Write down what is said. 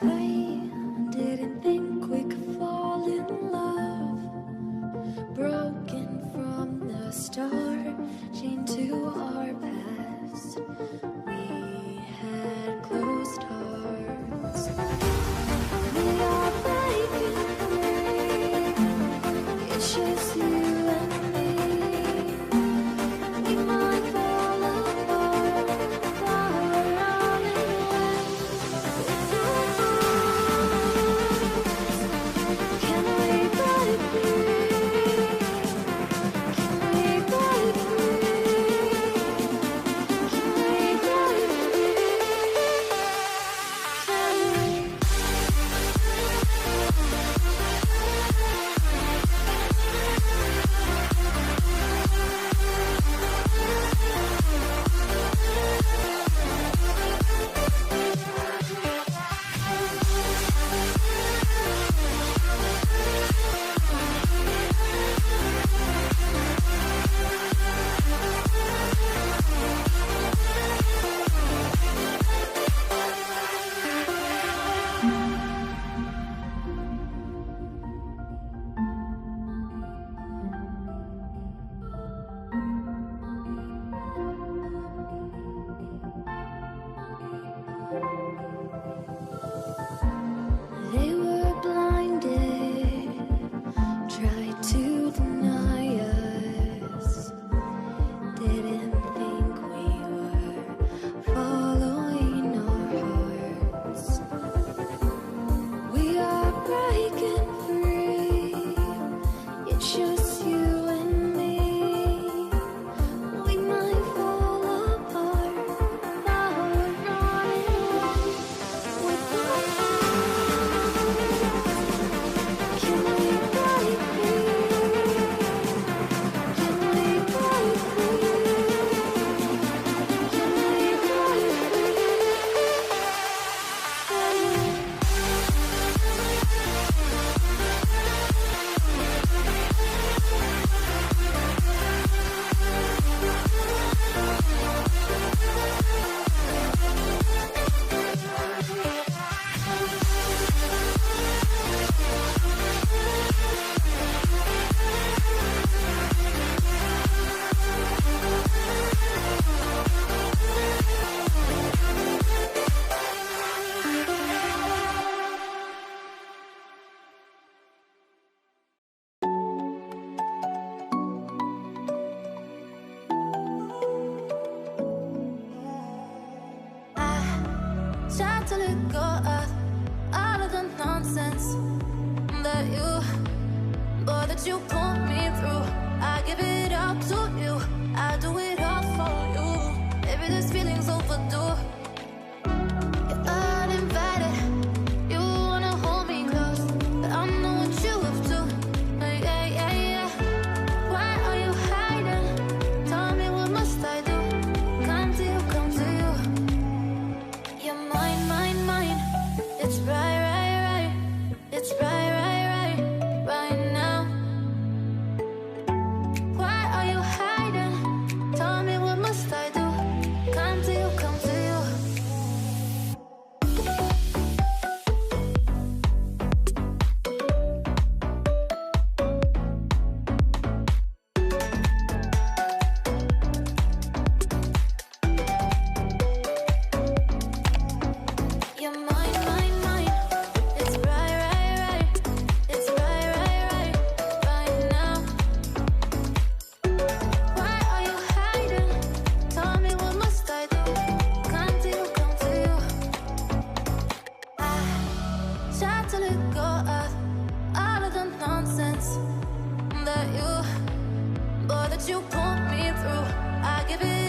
I didn't think we could fall in love. Broken from the start, chained to our past. We had closed hearts. We are breaking free. It's just you and me. We might fall apart, but we're running away with your arms. Can we break free? Can we break free? Can we break free? Can we? They were blinded, tried to deny us. Didn't think we were following our hearts. We are breaking free. It's just you and me. We might fall apart, now we're running away with our can we break free? Can we break free? Can we break Tried to let go of all of the nonsense that you put me through. I give it up to you. I do it all for you. Maybe this feeling's overdue. You're uninvited. You wanna hold me close, but I know what you have to. Yeah, yeah, yeah. Why are you hiding? Tell me, what must I do? Come to you, come to you. You're mine, mine, mine. It's right, right, right. It's right, right, right, right now. Why are you hiding? Tell me, what must I do? Come to you, come to you. You're mine, mine, mine. It's right, right, right. It's right, right, right, right now. Why are you hiding? Tell me, what must I do? Come to you, come to you. I tried to let go of all of the nonsense that you put me through. I give it